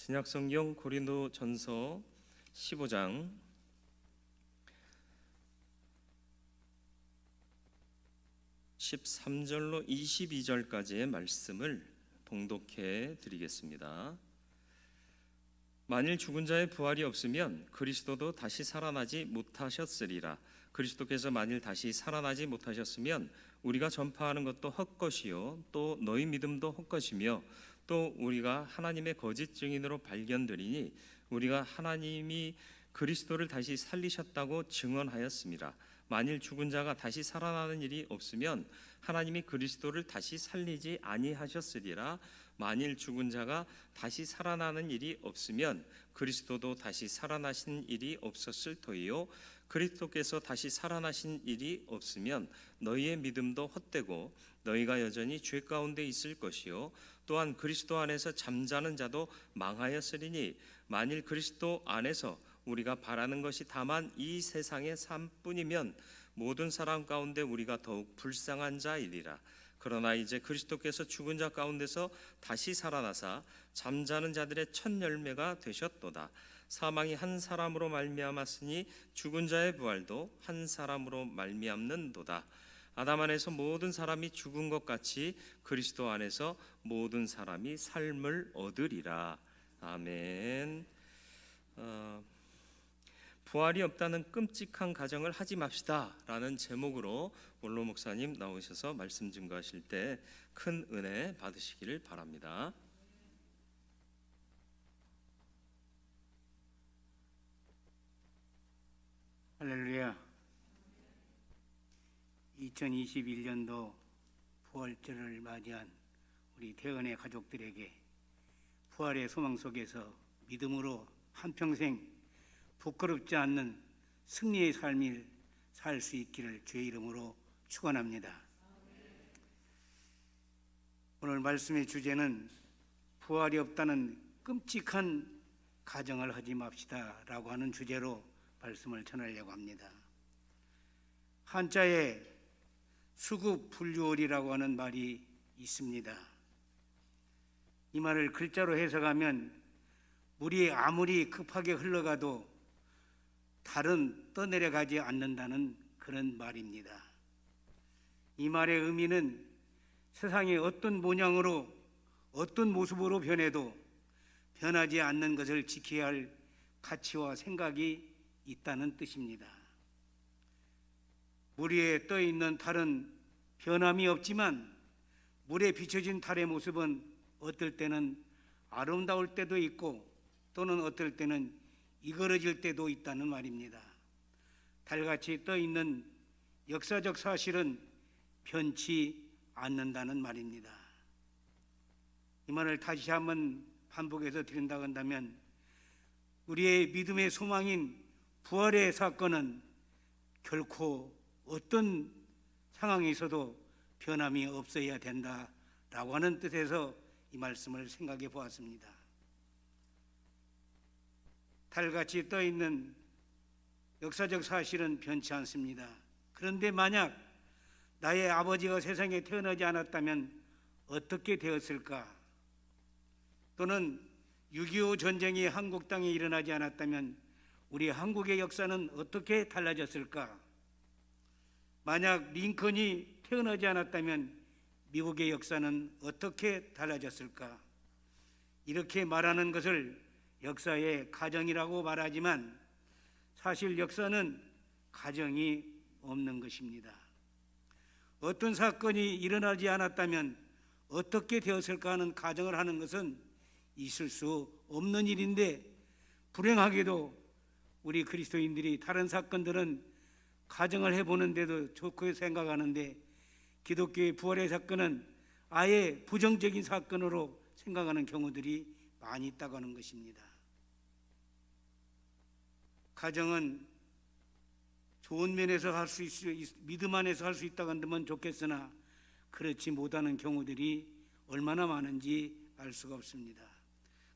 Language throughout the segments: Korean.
신약성경 고린도전서 15장 13절로 22절까지의 말씀을 봉독해 드리겠습니다. 만일 죽은 자의 부활이 없으면 그리스도도 다시 살아나지 못하셨으리라. 그리스도께서 만일 다시 살아나지 못하셨으면 우리가 전파하는 것도 헛것이요 또 너희 믿음도 헛것이며 또 우리가 하나님의 거짓 증인으로 발견되리니 우리가 하나님이 그리스도를 다시 살리셨다고 증언하였습니다. 만일 죽은 자가 다시 살아나는 일이 없으면 하나님이 그리스도를 다시 살리지 아니하셨으리라. 만일 죽은 자가 다시 살아나는 일이 없으면 그리스도도 다시 살아나신 일이 없었을 터이요 그리스도께서 다시 살아나신 일이 없으면 너희의 믿음도 헛되고 너희가 여전히 죄 가운데 있을 것이요 또한 그리스도 안에서 잠자는 자도 망하였으리니 만일 그리스도 안에서 우리가 바라는 것이 다만 이 세상의 삶뿐이면 모든 사람 가운데 우리가 더욱 불쌍한 자이리라. 그러나 이제 그리스도께서 죽은 자 가운데서 다시 살아나사 잠자는 자들의 첫 열매가 되셨도다. 사망이 한 사람으로 말미암았으니 죽은 자의 부활도 한 사람으로 말미암는도다. 아담 안에서 모든 사람이 죽은 것 같이 그리스도 안에서 모든 사람이 삶을 얻으리라. 아멘. 부활이 없다는 끔찍한 가정을 하지 맙시다 라는 제목으로 원로 목사님 나오셔서 말씀 증거하실 때 큰 은혜 받으시기를 바랍니다. 할렐루야. 2021년도 부활절을 맞이한 우리 대은의 가족들에게 부활의 소망 속에서 믿음으로 한평생 부끄럽지 않는 승리의 삶을 살 수 있기를 주의 이름으로 축원합니다. 오늘 말씀의 주제는 부활이 없다는 끔찍한 가정을 하지 맙시다 라고 하는 주제로 말씀을 전하려고 합니다. 한자에 수급불류월이라고 하는 말이 있습니다. 이 말을 글자로 해석하면 물이 아무리 급하게 흘러가도 달은 떠내려가지 않는다는 그런 말입니다. 이 말의 의미는 세상의 어떤 모양으로 어떤 모습으로 변해도 변하지 않는 것을 지켜야 할 가치와 생각이 있다는 뜻입니다. 물 위에 떠 있는 달은 변함이 없지만 물에 비춰진 달의 모습은 어떨 때는 아름다울 때도 있고 또는 어떨 때는 이그러질 때도 있다는 말입니다. 달같이 떠 있는 역사적 사실은 변치 않는다는 말입니다. 이 말을 다시 한번 반복해서 드린다고 한다면 우리의 믿음의 소망인 부활의 사건은 결코 어떤 상황에 있어도 변함이 없어야 된다라고 하는 뜻에서 이 말씀을 생각해 보았습니다. 달같이 떠 있는 역사적 사실은 변치 않습니다. 그런데 만약 나의 아버지가 세상에 태어나지 않았다면 어떻게 되었을까? 또는 6.25 전쟁이 한국 땅에 일어나지 않았다면 우리 한국의 역사는 어떻게 달라졌을까? 만약 링컨이 태어나지 않았다면 미국의 역사는 어떻게 달라졌을까? 이렇게 말하는 것을 역사의 가정이라고 말하지만 사실 역사는 가정이 없는 것입니다. 어떤 사건이 일어나지 않았다면 어떻게 되었을까 하는 가정을 하는 것은 있을 수 없는 일인데 불행하게도 우리 그리스도인들이 다른 사건들은 가정을 해보는데도 좋게 생각하는데 기독교의 부활의 사건은 아예 부정적인 사건으로 생각하는 경우들이 많이 있다고 하는 것입니다. 가정은 좋은 면에서 할 수 믿음 안에서 할 수 있다고 한다면 좋겠으나 그렇지 못하는 경우들이 얼마나 많은지 알 수가 없습니다.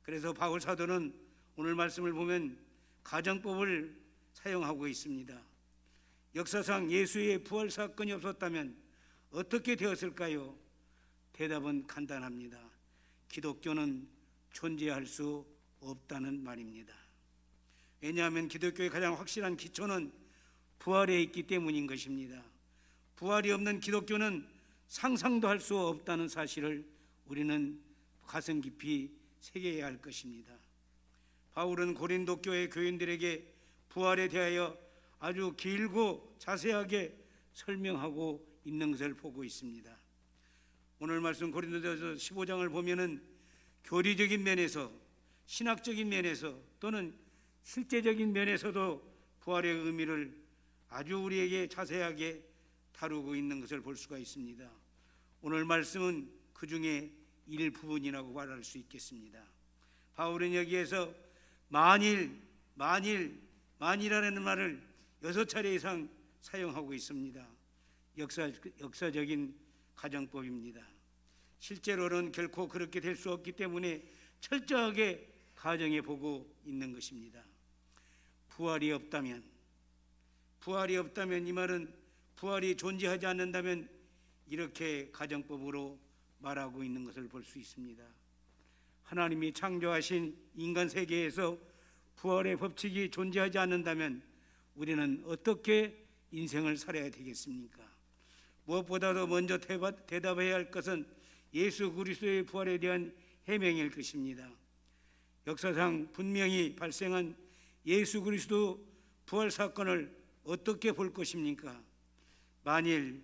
그래서 바울 사도는 오늘 말씀을 보면 가정법을 사용하고 있습니다. 역사상 예수의 부활 사건이 없었다면 어떻게 되었을까요? 대답은 간단합니다. 기독교는 존재할 수 없다는 말입니다. 왜냐하면 기독교의 가장 확실한 기초는 부활에 있기 때문인 것입니다. 부활이 없는 기독교는 상상도 할 수 없다는 사실을 우리는 가슴 깊이 새겨야 할 것입니다. 바울은 고린도 교회 교인들에게 부활에 대하여 아주 길고 자세하게 설명하고 있는 것을 보고 있습니다. 오늘 말씀 고린도전서 15장을 보면은 교리적인 면에서, 신학적인 면에서 또는 실제적인 면에서도 부활의 의미를 아주 우리에게 자세하게 다루고 있는 것을 볼 수가 있습니다. 오늘 말씀은 그 중에 일부분이라고 말할 수 있겠습니다. 바울은 여기에서 만일이라는 말을 6차례 이상 사용하고 있습니다. 역사적인 가정법입니다. 실제로는 결코 그렇게 될 수 없기 때문에 철저하게 가정해 보고 있는 것입니다. 부활이 없다면 이 말은 부활이 존재하지 않는다면 이렇게 가정법으로 말하고 있는 것을 볼 수 있습니다. 하나님이 창조하신 인간 세계에서 부활의 법칙이 존재하지 않는다면 우리는 어떻게 인생을 살아야 되겠습니까? 무엇보다도 먼저 대답해야 할 것은 예수 그리스도의 부활에 대한 해명일 것입니다. 역사상 분명히 발생한 예수 그리스도 부활 사건을 어떻게 볼 것입니까? 만일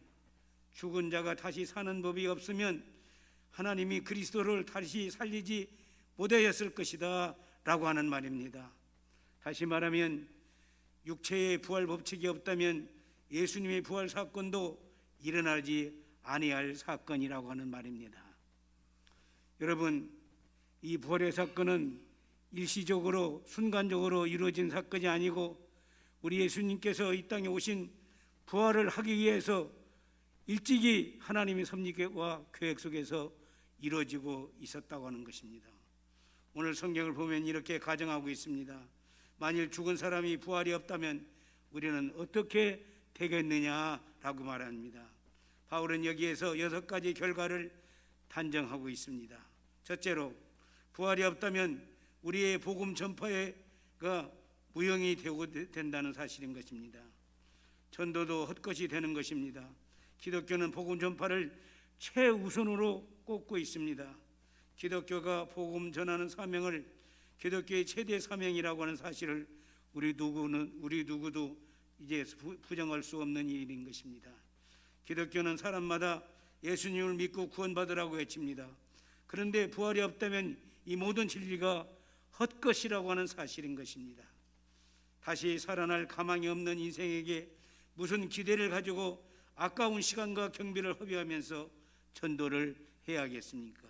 죽은 자가 다시 사는 법이 없으면 하나님이 그리스도를 다시 살리지 못하였을 것이다 라고 하는 말입니다. 다시 말하면 육체의 부활 법칙이 없다면 예수님의 부활 사건도 일어나지 아니할 사건이라고 하는 말입니다. 여러분, 이 부활의 사건은 일시적으로 순간적으로 이루어진 사건이 아니고 우리 예수님께서 이 땅에 오신 부활을 하기 위해서 일찍이 하나님의 섭리와 계획 속에서 이루어지고 있었다고 하는 것입니다. 오늘 성경을 보면 이렇게 가정하고 있습니다. 만일 죽은 사람이 부활이 없다면 우리는 어떻게 되겠느냐라고 말합니다. 바울은 여기에서 6가지 결과를 단정하고 있습니다. 첫째로, 부활이 없다면 우리의 복음 전파가 무용이 된다는 사실인 것입니다. 전도도 헛것이 되는 것입니다. 기독교는 복음 전파를 최우선으로 꼽고 있습니다. 기독교가 복음 전하는 사명을 기독교의 최대 사명이라고 하는 사실을 우리 누구도 이제 부정할 수 없는 일인 것입니다. 기독교는 사람마다 예수님을 믿고 구원받으라고 외칩니다. 그런데 부활이 없다면 이 모든 진리가 헛것이라고 하는 사실인 것입니다. 다시 살아날 가망이 없는 인생에게 무슨 기대를 가지고 아까운 시간과 경비를 허비하면서 전도를 해야겠습니까?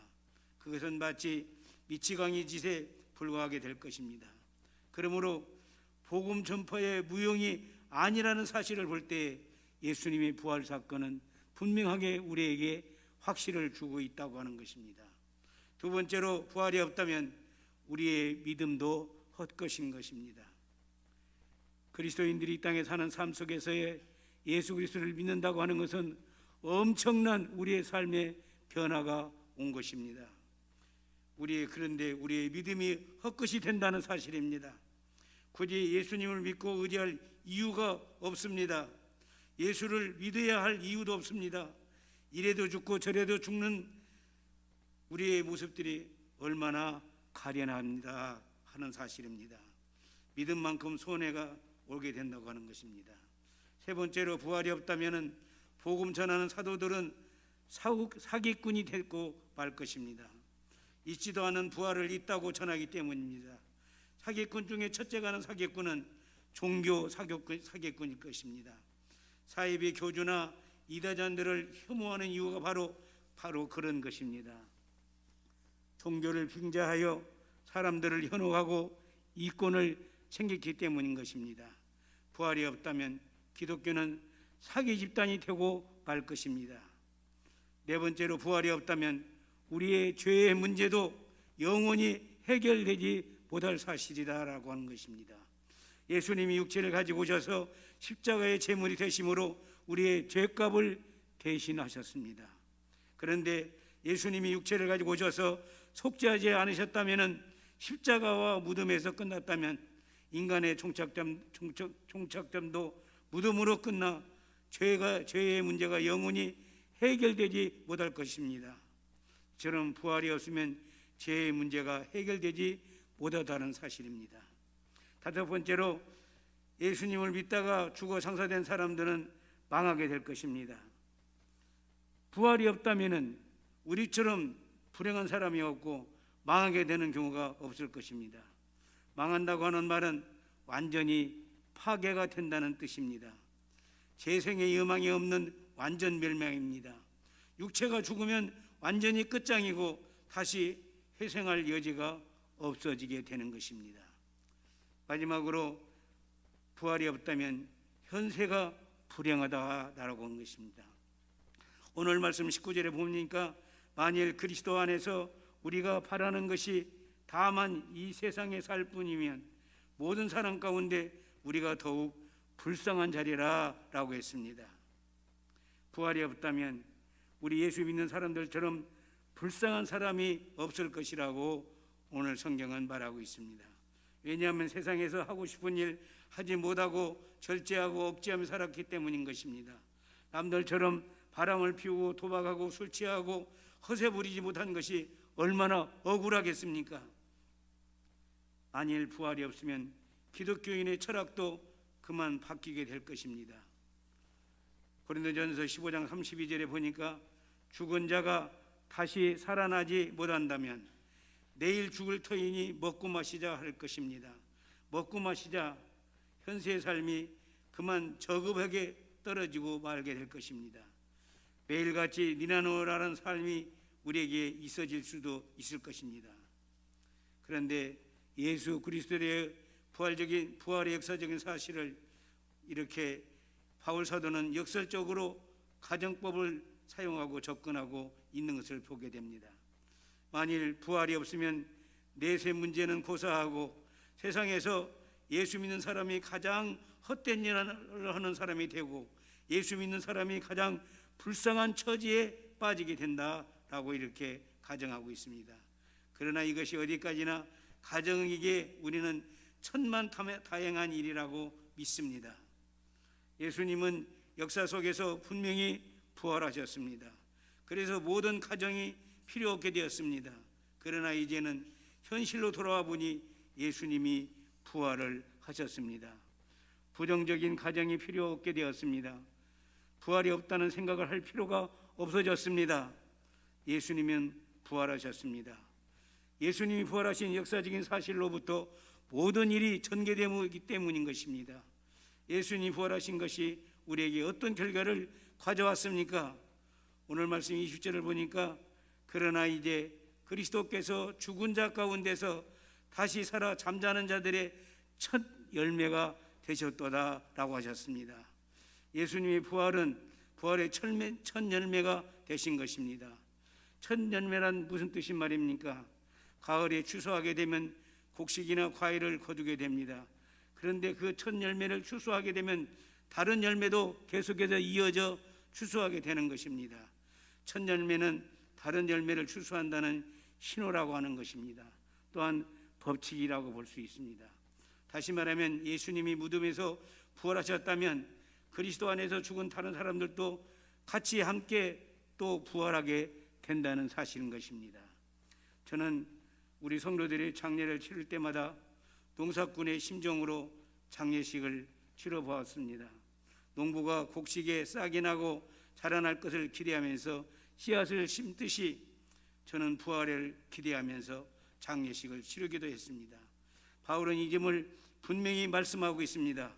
그것은 마치 미치광이 짓에 불과하게 될 것입니다. 그러므로 복음 전파의 무용이 아니라는 사실을 볼 때 예수님의 부활 사건은 분명하게 우리에게 확신을 주고 있다고 하는 것입니다. 두 번째로, 부활이 없다면 우리의 믿음도 헛것인 것입니다. 그리스도인들이 이 땅에 사는 삶 속에서의 예수 그리스도를 믿는다고 하는 것은 엄청난 우리의 삶의 변화가 온 것입니다. 그런데 우리의 믿음이 헛것이 된다는 사실입니다. 굳이 예수님을 믿고 의지할 이유가 없습니다. 예수를 믿어야 할 이유도 없습니다. 이래도 죽고 저래도 죽는 우리의 모습들이 얼마나 가련합니다 하는 사실입니다. 믿음만큼 손해가 오게 된다고 하는 것입니다. 세 번째로, 부활이 없다면 복음 전하는 사도들은 사기꾼이 되고 말 것입니다. 있지도 않은 부활을 있다고 전하기 때문입니다. 사기꾼 중에 첫째가 하는 사기꾼은 종교 사기꾼일 것입니다. 사이비 교주나 이단자들을 혐오하는 이유가 바로 그런 것입니다. 종교를 빙자하여 사람들을 현혹하고 이권을 챙겼기 때문인 것입니다. 부활이 없다면 기독교는 사기 집단이 되고 말 것입니다. 네 번째로, 부활이 없다면 우리의 죄의 문제도 영원히 해결되지 못할 사실이다라고 하는 것입니다. 예수님이 육체를 가지고 오셔서 십자가의 제물이 되심으로 우리의 죄값을 대신하셨습니다. 그런데 예수님이 육체를 가지고 오셔서 속죄하지 않으셨다면 십자가와 무덤에서 끝났다면 인간의 종착점도 무덤으로 끝나 죄의 문제가 영원히 해결되지 못할 것입니다. 저는 부활이 없으면 죄의 문제가 해결되지 못하다는 사실입니다. 다섯 번째로, 예수님을 믿다가 죽어 장사된 사람들은 망하게 될 것입니다. 부활이 없다면 우리처럼 불행한 사람이 없고 망하게 되는 경우가 없을 것입니다. 망한다고 하는 말은 완전히 파괴가 된다는 뜻입니다. 재생의 여망이 없는 완전 멸망입니다. 육체가 죽으면 완전히 끝장이고 다시 회생할 여지가 없어지게 되는 것입니다. 마지막으로, 부활이 없다면 현세가 불행하다라고 하는 것입니다. 오늘 말씀 19절에 보니까 만일 그리스도 안에서 우리가 바라는 것이 다만 이 세상에 살 뿐이면 모든 사람 가운데 우리가 더욱 불쌍한 자리라라고 했습니다. 부활이 없다면 우리 예수 믿는 사람들처럼 불쌍한 사람이 없을 것이라고 오늘 성경은 말하고 있습니다. 왜냐하면 세상에서 하고 싶은 일 하지 못하고 절제하고 억제하며 살았기 때문인 것입니다. 남들처럼 바람을 피우고 도박하고 술 취하고 허세 부리지 못한 것이 얼마나 억울하겠습니까? 만일 부활이 없으면 기독교인의 철학도 그만 바뀌게 될 것입니다. 고린도전서 15장 32절에 보니까 죽은 자가 다시 살아나지 못한다면 내일 죽을 터이니 먹고 마시자 할 것입니다. 먹고 마시자, 현세의 삶이 그만 저급하게 떨어지고 말게 될 것입니다. 매일같이 니나노라는 삶이 우리에게 있어질 수도 있을 것입니다. 그런데 예수 그리스도의 부활의 역사적인 사실을 이렇게 바울 사도는 역설적으로 가정법을 사용하고 접근하고 있는 것을 보게 됩니다. 만일 부활이 없으면 내세 문제는 고사하고 세상에서 예수 믿는 사람이 가장 헛된 일을 하는 사람이 되고 예수 믿는 사람이 가장 불쌍한 처지에 빠지게 된다라고 이렇게 가정하고 있습니다. 그러나 이것이 어디까지나 가정이기에 우리는 천만다행한 일이라고 믿습니다. 예수님은 역사 속에서 분명히 부활하셨습니다. 그래서 모든 가정이 필요 없게 되었습니다. 그러나 이제는 현실로 돌아와 보니 예수님이 부활을 하셨습니다. 부정적인 가정이 필요 없게 되었습니다. 부활이 없다는 생각을 할 필요가 없어졌습니다. 예수님은 부활하셨습니다. 예수님이 부활하신 역사적인 사실로부터 모든 일이 전개되기 때문인 것입니다. 예수님이 부활하신 것이 우리에게 어떤 결과를 가져왔습니까? 오늘 말씀 20절을 보니까 그러나 이제 그리스도께서 죽은 자 가운데서 다시 살아 잠자는 자들의 첫 열매가 되셨도다라고 하셨습니다. 예수님의 부활은 부활의 첫 열매가 되신 것입니다. 첫 열매란 무슨 뜻인 말입니까? 가을에 추수하게 되면 곡식이나 과일을 거두게 됩니다. 그런데 그 첫 열매를 추수하게 되면 다른 열매도 계속해서 이어져 추수하게 되는 것입니다. 첫 열매는 다른 열매를 추수한다는 신호라고 하는 것입니다. 또한 법칙이라고 볼 수 있습니다. 다시 말하면 예수님이 무덤에서 부활하셨다면 그리스도 안에서 죽은 다른 사람들도 같이 함께 또 부활하게 된다는 사실인 것입니다. 저는 우리 성도들이 장례를 치를 때마다 농사꾼의 심정으로 장례식을 치러보았습니다. 농부가 곡식에 싹이 나고 자라날 것을 기대하면서 씨앗을 심듯이 저는 부활을 기대하면서 장례식을 치르기도 했습니다. 바울은 이 점을 분명히 말씀하고 있습니다.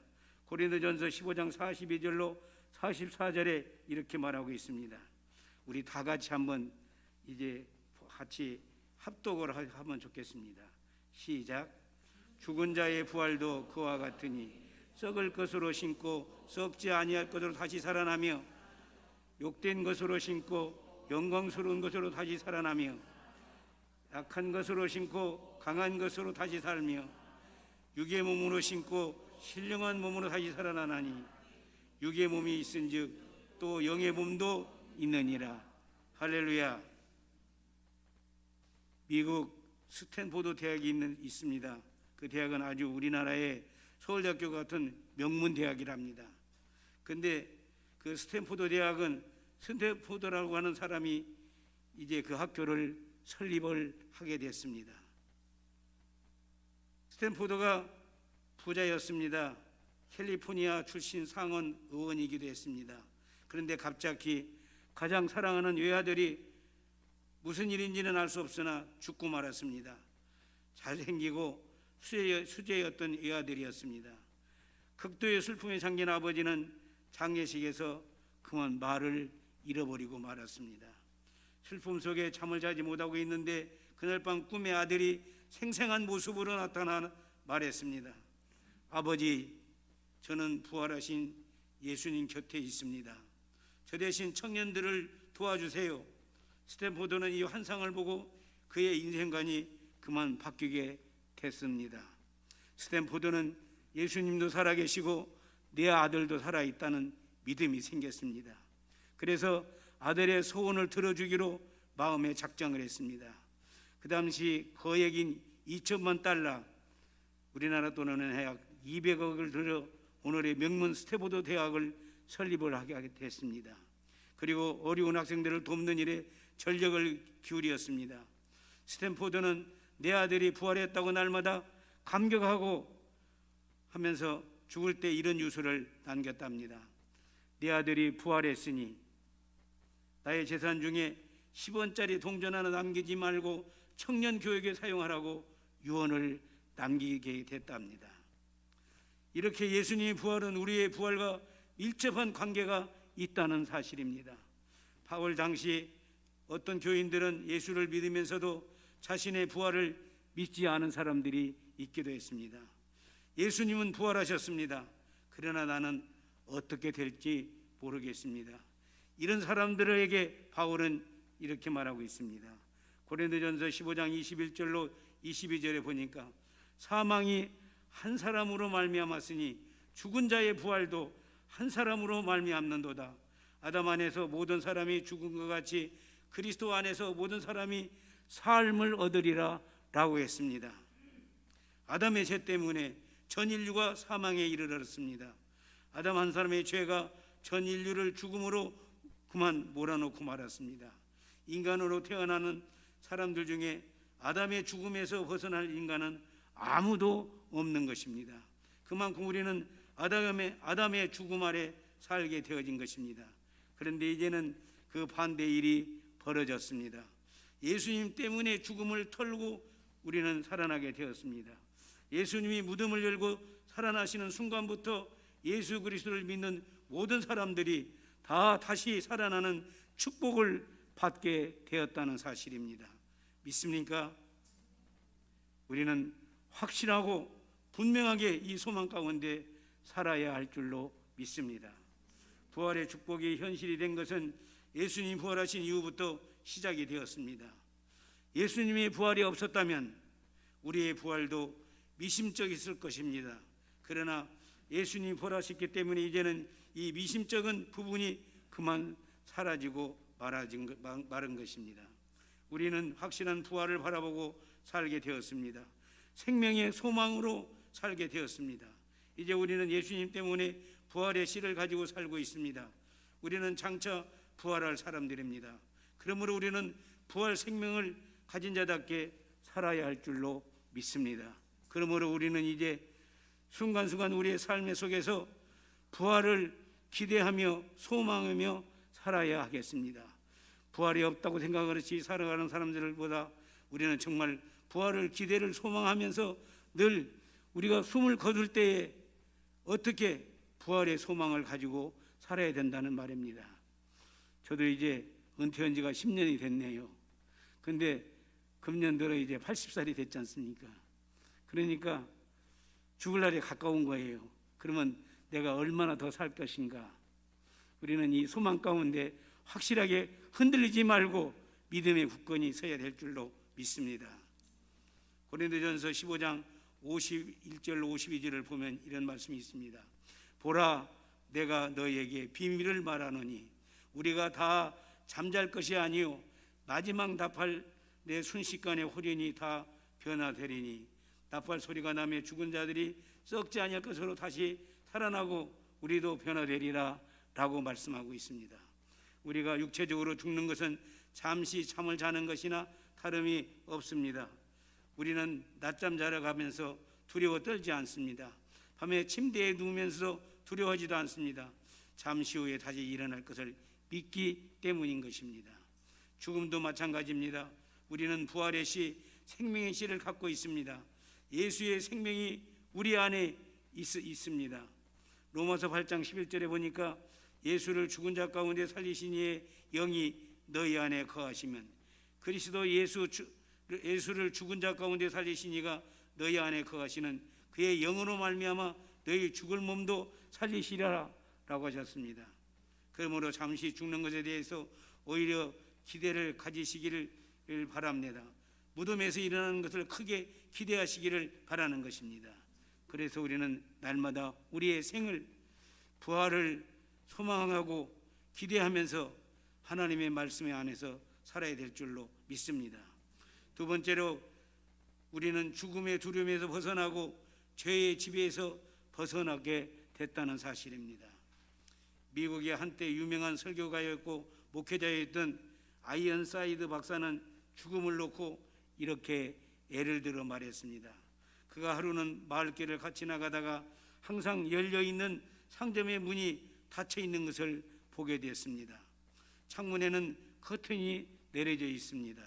고린도전서 15장 42절로 44절에 이렇게 말하고 있습니다. 우리 다 같이 한번 이제 같이 합독을 하면 좋겠습니다. 시작. 죽은 자의 부활도 그와 같으니 썩을 것으로 심고 썩지 아니할 것으로 다시 살아나며 욕된 것으로 심고 영광스러운 것으로 다시 살아나며 약한 것으로 심고 강한 것으로 다시 살며 육의 몸으로 심고 신령한 몸으로 다시 살아나나니 육의 몸이 있은즉 또 영의 몸도 있느니라. 할렐루야. 미국 스탠포드 대학이 있습니다. 그 대학은 아주 우리나라의 서울대학교 같은 명문 대학이랍니다. 근데 그 스탠포드 대학은 스탠포드라고 하는 사람이 이제 그 학교를 설립을 하게 됐습니다. 스탠포드가 부자였습니다. 캘리포니아 출신 상원 의원이기도 했습니다. 그런데 갑자기 가장 사랑하는 외아들이 무슨 일인지는 알 수 없으나 죽고 말았습니다. 잘생기고 수제였던 외아들이었습니다. 극도의 슬픔에 잠긴 아버지는 장례식에서 그만 말을 잃어버리고 말았습니다. 슬픔 속에 잠을 자지 못하고 있는데 그날 밤 꿈에 아들이 생생한 모습으로 나타나 말했습니다. 아버지, 저는 부활하신 예수님 곁에 있습니다. 저 대신 청년들을 도와주세요. 스탠포드는 이 환상을 보고 그의 인생관이 그만 바뀌게 됐습니다. 스탠포드는 예수님도 살아계시고 내 아들도 살아있다는 믿음이 생겼습니다. 그래서 아들의 소원을 들어주기로 마음에 작정을 했습니다. 그 당시 거액인 2천만 달러, 우리나라 돈으로는 약 200억을 들여 오늘의 명문 스탠포드 대학을 설립을 하게 됐습니다. 그리고 어려운 학생들을 돕는 일에 전력을 기울였습니다. 스탠포드는 내 아들이 부활했다고 날마다 감격하고 하면서 죽을 때 이런 유서를 남겼답니다. 내 아들이 부활했으니 나의 재산 중에 10원짜리 동전 하나 남기지 말고 청년 교육에 사용하라고 유언을 남기게 됐답니다. 이렇게 예수님의 부활은 우리의 부활과 밀접한 관계가 있다는 사실입니다. 바울 당시 어떤 교인들은 예수를 믿으면서도 자신의 부활을 믿지 않은 사람들이 있기도 했습니다. 예수님은 부활하셨습니다. 그러나 나는 어떻게 될지 모르겠습니다. 이런 사람들에게 바울은 이렇게 말하고 있습니다. 고린도전서 15장 21절로 22절에 보니까 사망이 한 사람으로 말미암았으니 죽은 자의 부활도 한 사람으로 말미암는도다. 아담 안에서 모든 사람이 죽은 것 같이 그리스도 안에서 모든 사람이 삶을 얻으리라 라고 했습니다. 아담의 죄 때문에 전 인류가 사망에 이르렀습니다. 아담 한 사람의 죄가 전 인류를 죽음으로 그만 몰아넣고 말았습니다. 인간으로 태어나는 사람들 중에 아담의 죽음에서 벗어날 인간은 아무도 없는 것입니다. 그만큼 우리는 아담의 죽음 아래 살게 되어진 것입니다. 그런데 이제는 그 반대 일이 벌어졌습니다. 예수님 때문에 죽음을 털고 우리는 살아나게 되었습니다. 예수님이 무덤을 열고 살아나시는 순간부터 예수 그리스도를 믿는 모든 사람들이 다 다시 살아나는 축복을 받게 되었다는 사실입니다. 믿습니까? 우리는 확실하고 분명하게 이 소망 가운데 살아야 할 줄로 믿습니다. 부활의 축복이 현실이 된 것은 예수님 부활하신 이후부터 시작이 되었습니다. 예수님의 부활이 없었다면 우리의 부활도 미심쩍었을 것입니다. 그러나 예수님이 부활하셨기 때문에 이제는 이 미심쩍은 부분이 그만 사라지고 마른 것입니다. 우리는 확실한 부활을 바라보고 살게 되었습니다. 생명의 소망으로 살게 되었습니다. 이제 우리는 예수님 때문에 부활의 씨를 가지고 살고 있습니다. 우리는 장차 부활할 사람들입니다. 그러므로 우리는 부활 생명을 가진 자답게 살아야 할 줄로 믿습니다. 그러므로 우리는 이제 순간순간 우리의 삶의 속에서 부활을 기대하며 소망하며 살아야 하겠습니다. 부활이 없다고 생각하듯이 살아가는 사람들보다 우리는 정말 부활을 기대를 소망하면서 늘 우리가 숨을 거둘 때에 어떻게 부활의 소망을 가지고 살아야 된다는 말입니다. 저도 이제 은퇴한 지가 10년이 됐네요. 근데 금년 들어 이제 80살이 됐지 않습니까? 그러니까 죽을 날이 가까운 거예요. 그러면 내가 얼마나 더 살 것인가? 우리는 이 소망 가운데 확실하게 흔들리지 말고 믿음의 굳건히 서야 될 줄로 믿습니다. 고린도전서 15장 51절 52절을 보면 이런 말씀이 있습니다. 보라, 내가 너에게 비밀을 말하노니 우리가 다 잠잘 것이 아니요 마지막 답할 내 순식간에 호련히 다 변화되리니 나팔 소리가 나며 죽은 자들이 썩지 아니할 것으로 다시 살아나고 우리도 변화되리라 라고 말씀하고 있습니다. 우리가 육체적으로 죽는 것은 잠시 잠을 자는 것이나 다름이 없습니다. 우리는 낮잠 자러 가면서 두려워 떨지 않습니다. 밤에 침대에 누우면서 두려워하지도 않습니다. 잠시 후에 다시 일어날 것을 믿기 때문인 것입니다. 죽음도 마찬가지입니다. 우리는 부활의 시, 생명의 씨를 갖고 있습니다. 예수의 생명이 우리 안에 있습니다. 로마서 8장 11절에 보니까 예수를 죽은 자 가운데 살리신 이의 영이 너희 안에 거하시면, 그리스도 예수를 죽은 자 가운데 살리신 이가 너희 안에 거하시는 그의 영으로 말미암아 너희 죽을 몸도 살리시리라 라고 하셨습니다. 그러므로 잠시 죽는 것에 대해서 오히려 기대를 가지시기를 바랍니다. 무덤에서 일어나는 것을 크게 기대하시기를 바라는 것입니다. 그래서 우리는 날마다 우리의 생을, 부활을 소망하고 기대하면서 하나님의 말씀 안에서 살아야 될 줄로 믿습니다. 두 번째로 우리는 죽음의 두려움에서 벗어나고 죄의 지배에서 벗어나게 됐다는 사실입니다. 미국의 한때 유명한 설교가였고 목회자였던 아이언사이드 박사는 죽음을 놓고 이렇게 예를 들어 말했습니다. 그가 하루는 마을길을 같이 나가다가 항상 열려있는 상점의 문이 닫혀있는 것을 보게 되었습니다. 창문에는 커튼이 내려져 있습니다.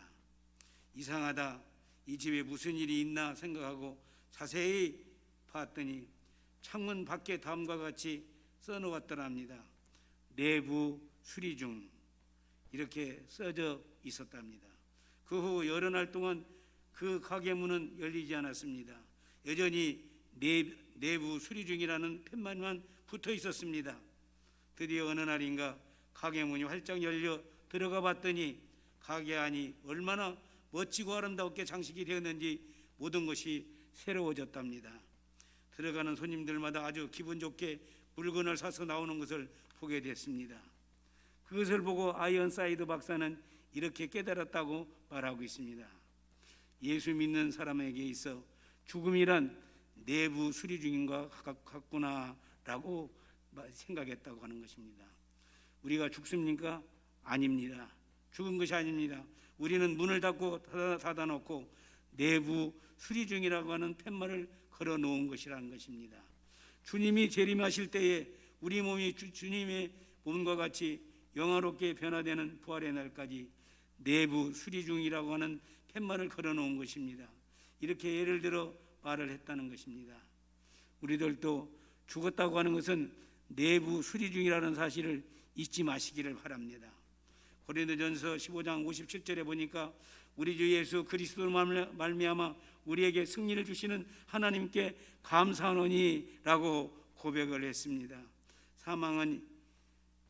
이상하다, 이 집에 무슨 일이 있나 생각하고 자세히 봤더니 창문 밖에 다음과 같이 써놓았더랍니다. 내부 수리 중, 이렇게 써져 있었답니다. 그 후 여러 날 동안 그 가게 문은 열리지 않았습니다. 여전히 내부 수리 중이라는 팻말만 붙어 있었습니다. 드디어 어느 날인가 가게 문이 활짝 열려 들어가 봤더니 가게 안이 얼마나 멋지고 아름답게 장식이 되었는지 모든 것이 새로워졌답니다. 들어가는 손님들마다 아주 기분 좋게 물건을 사서 나오는 것을 보게 됐습니다. 그것을 보고 아이언사이드 박사는 이렇게 깨달았다고 말하고 있습니다. 예수 믿는 사람에게 있어 죽음이란 내부 수리 중인 것 같구나라고 생각했다고 하는 것입니다. 우리가 죽습니까? 아닙니다. 죽은 것이 아닙니다. 우리는 문을 닫아놓고 내부 수리 중이라고 하는 팻말을 걸어 놓은 것이라는 것입니다. 주님이 재림하실 때에 우리 몸이 주님의 몸과 같이 영화롭게 변화되는 부활의 날까지 내부 수리 중이라고 하는 팻말을 걸어 놓은 것입니다. 이렇게 예를 들어 말을 했다는 것입니다. 우리들도 죽었다고 하는 것은 내부 수리 중이라는 사실을 잊지 마시기를 바랍니다. 고린도전서 15장 57절에 보니까 우리 주 예수 그리스도로 말미암아 우리에게 승리를 주시는 하나님께 감사하노니라고 고백을 했습니다. 사망은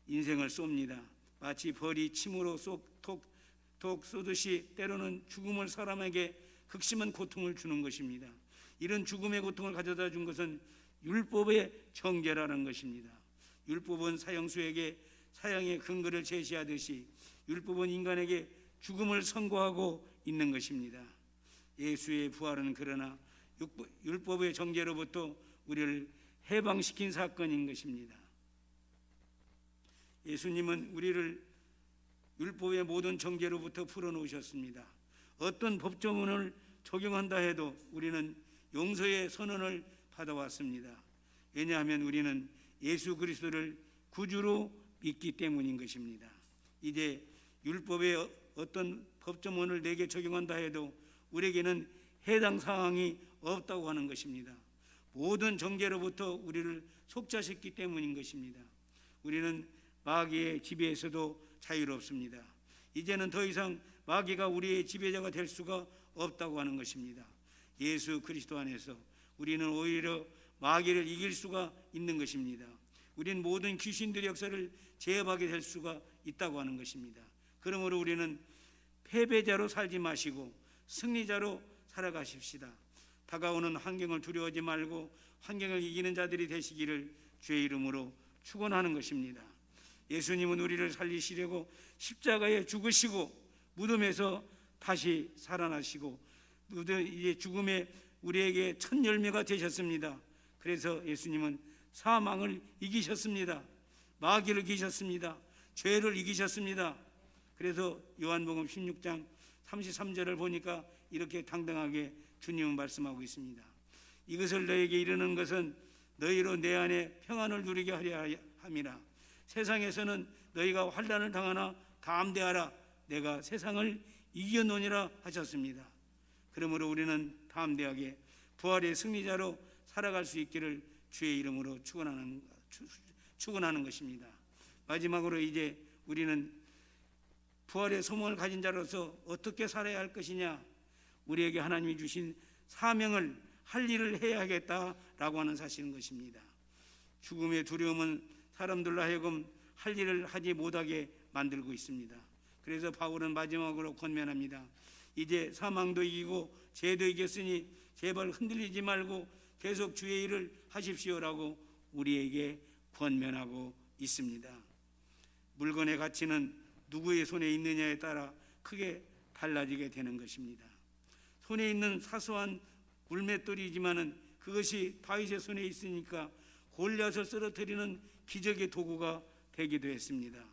인생을 쏩니다. 마치 벌이 침으로 톡 쏘듯이 때로는 죽음을 사람에게 극심한 고통을 주는 것입니다. 이런 죽음의 고통을 가져다 준 것은 율법의 정죄라는 것입니다. 율법은 사형수에게 사형의 근거를 제시하듯이 율법은 인간에게 죽음을 선고하고 있는 것입니다. 예수의 부활은 그러나 율법의 정죄로부터 우리를 해방시킨 사건인 것입니다. 예수님은 우리를 율법의 모든 정죄로부터 풀어놓으셨습니다. 어떤 법조문을 적용한다 해도 우리는 용서의 선언을 받아왔습니다. 왜냐하면 우리는 예수 그리스도를 구주로 믿기 때문인 것입니다. 이제 율법의 어떤 법조문을 내게 적용한다 해도 우리에게는 해당 사항이 없다고 하는 것입니다. 모든 정죄로부터 우리를 속죄시켰기 때문인 것입니다. 우리는 마귀의 지배에서도 자유롭습니다. 이제는 더 이상 마귀가 우리의 지배자가 될 수가 없다고 하는 것입니다. 예수 그리스도 안에서 우리는 오히려 마귀를 이길 수가 있는 것입니다. 우리는 모든 귀신들의 역사를 제압하게 될 수가 있다고 하는 것입니다. 그러므로 우리는 패배자로 살지 마시고 승리자로 살아가십시다. 다가오는 환경을 두려워하지 말고 환경을 이기는 자들이 되시기를 주의 이름으로 축원하는 것입니다. 예수님은 우리를 살리시려고 십자가에 죽으시고 무덤에서 다시 살아나시고 이제 죽음의 우리에게 첫 열매가 되셨습니다. 그래서 예수님은 사망을 이기셨습니다. 마귀를 이기셨습니다. 죄를 이기셨습니다. 그래서 요한복음 16장 33절을 보니까 이렇게 당당하게 주님은 말씀하고 있습니다. 이것을 너에게 이르는 것은 너희로 내 안에 평안을 누리게 하려 함이라. 세상에서는 너희가 환난을 당하나 담대하라. 내가 세상을 이겨노니라 하셨습니다. 그러므로 우리는 담대하게 부활의 승리자로 살아갈 수 있기를 주의 이름으로 축원하는 것입니다. 마지막으로 이제 우리는 부활의 소망을 가진 자로서 어떻게 살아야 할 것이냐, 우리에게 하나님이 주신 사명을 할 일을 해야겠다라고 하는 사실인 것입니다. 죽음의 두려움은 사람들로 하여금 할 일을 하지 못하게 만들고 있습니다. 그래서 바울은 마지막으로 권면합니다. 이제 사망도 이기고 죄도 이겼으니 제발 흔들리지 말고 계속 주의 일을 하십시오라고 우리에게 권면하고 있습니다. 물건의 가치는 누구의 손에 있느냐에 따라 크게 달라지게 되는 것입니다. 손에 있는 사소한 물맷돌이지만은 그것이 다윗의 손에 있으니까 골리앗을 쓰러뜨리는 기적의 도구가 되기도 했습니다.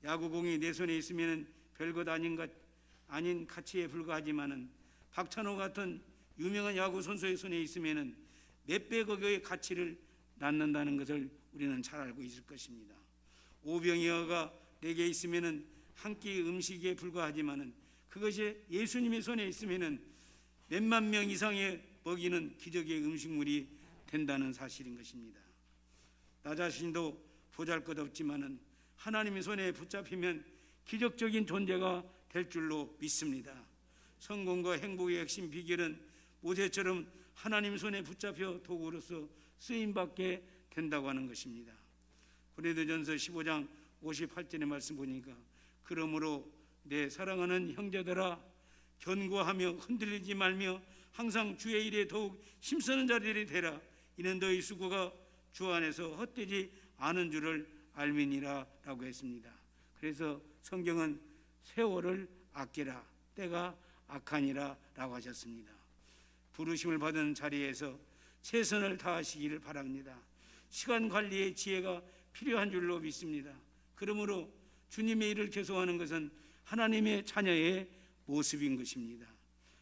야구공이 내 손에 있으면 별것 아닌 가치에 불과하지만은 박찬호 같은 유명한 야구 선수의 손에 있으면은 몇백억의 가치를 낳는다는 것을 우리는 잘 알고 있을 것입니다. 오병이어가 내게 있으면은 한 끼 음식에 불과하지만은 그것이 예수님의 손에 있으면은 몇만 명 이상의 먹이는 기적의 음식물이 된다는 사실인 것입니다. 나 자신도 보잘것없지만은 하나님의 손에 붙잡히면 기적적인 존재가 될 줄로 믿습니다. 성공과 행복의 핵심 비결은 모세처럼 하나님 손에 붙잡혀 도구로서 쓰임받게 된다고 하는 것입니다. 고린도전서 15장 58절의 말씀 보니까 그러므로 내 사랑하는 형제들아 견고하며 흔들리지 말며 항상 주의 일에 더욱 힘쓰는 자들이 되라. 이는 너희 수고가 주 안에서 헛되지 않은 줄을 알미니라 라고 했습니다. 그래서 성경은 세월을 아끼라, 때가 악하니라 라고 하셨습니다. 부르심을 받은 자리에서 최선을 다하시기를 바랍니다. 시간 관리의 지혜가 필요한 줄로 믿습니다. 그러므로 주님의 일을 계속하는 것은 하나님의 자녀의 모습인 것입니다.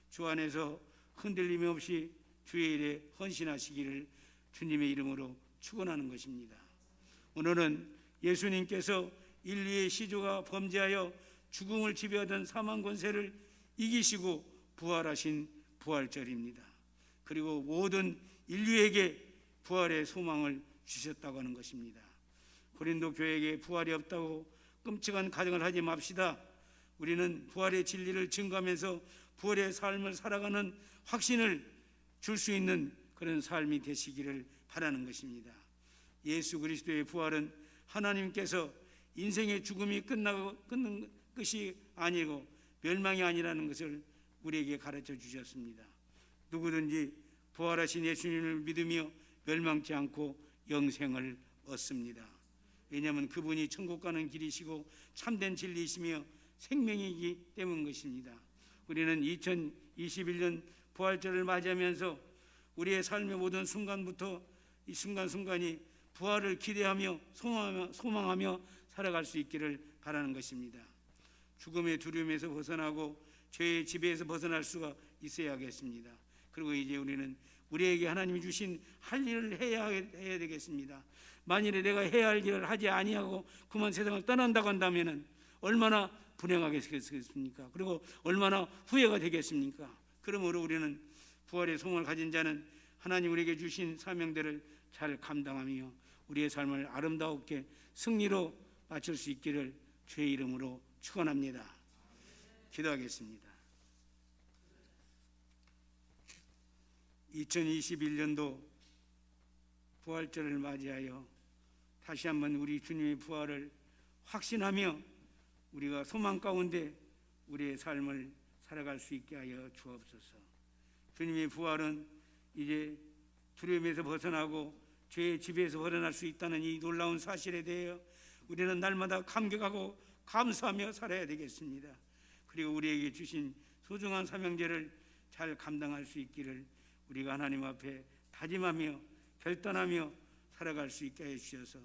주 안에서 흔들림 없이 주의 일에 헌신하시기를 주님의 이름으로 축원하는 것입니다. 오늘은 예수님께서 인류의 시조가 범죄하여 죽음을 지배하던 사망 권세를 이기시고 부활하신 부활절입니다. 그리고 모든 인류에게 부활의 소망을 주셨다고 하는 것입니다. 고린도 교회에게 부활이 없다고 끔찍한 가정을 하지 맙시다. 우리는 부활의 진리를 증거하면서 부활의 삶을 살아가는 확신을 줄 수 있는 그런 삶이 되시기를 바라는 것입니다. 예수 그리스도의 부활은 하나님께서 인생의 죽음이 끝는 것이 아니고 멸망이 아니라는 것을 우리에게 가르쳐 주셨습니다. 누구든지 부활하신 예수님을 믿으며 멸망치 않고 영생을 얻습니다. 왜냐하면 그분이 천국 가는 길이시고 참된 진리이시며 생명이기 때문 것입니다. 우리는 2021년 부활절을 맞이하면서 우리의 삶의 모든 순간부터 이 순간순간이 부활을 기대하며 소망하며 살아갈 수 있기를 바라는 것입니다. 죽음의 두려움에서 벗어나고 죄의 지배에서 벗어날 수가 있어야겠습니다. 그리고 이제 우리는 우리에게 하나님이 주신 할 일을 해야 되겠습니다. 만일에 내가 해야 할 일을 하지 아니하고 그만 세상을 떠난다고 한다면 얼마나 불행하겠습니까? 그리고 얼마나 후회가 되겠습니까? 그러므로 우리는 부활의 소망을 가진 자는 하나님 우리에게 주신 사명들을 잘 감당하며 우리의 삶을 아름답게 승리로 마칠 수 있기를 주의 이름으로 축원합니다. 기도하겠습니다. 2021년도 부활절을 맞이하여 다시 한번 우리 주님의 부활을 확신하며 우리가 소망 가운데 우리의 삶을 살아갈 수 있게 하여 주옵소서. 주님의 부활은 이제 두려움에서 벗어나고 죄의 지배에서 벗어날 수 있다는 이 놀라운 사실에 대해 우리는 날마다 감격하고 감사하며 살아야 되겠습니다. 그리고 우리에게 주신 소중한 사명제를 잘 감당할 수 있기를 우리가 하나님 앞에 다짐하며 결단하며 살아갈 수 있게 해 주셔서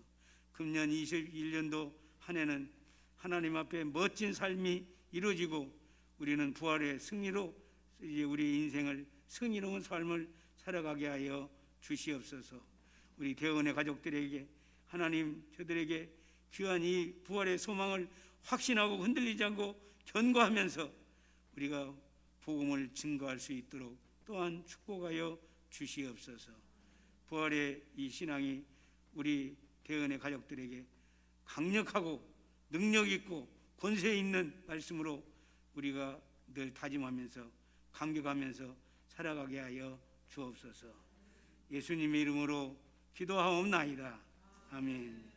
금년 21년도 한 해는 하나님 앞에 멋진 삶이 이루어지고 우리는 부활의 승리로 이제 우리 인생을 승리로운 삶을 살아가게 하여 주시옵소서. 우리 대원의 가족들에게 하나님 저들에게 귀한 이 부활의 소망을 확신하고 흔들리지 않고 견고하면서 우리가 복음을 증거할 수 있도록 또한 축복하여 주시옵소서. 부활의 이 신앙이 우리 대은의 가족들에게 강력하고 능력 있고 권세 있는 말씀으로 우리가 늘 다짐하면서 감격하면서 살아가게 하여 주옵소서. 예수님의 이름으로 기도하옵나이다. 아멘.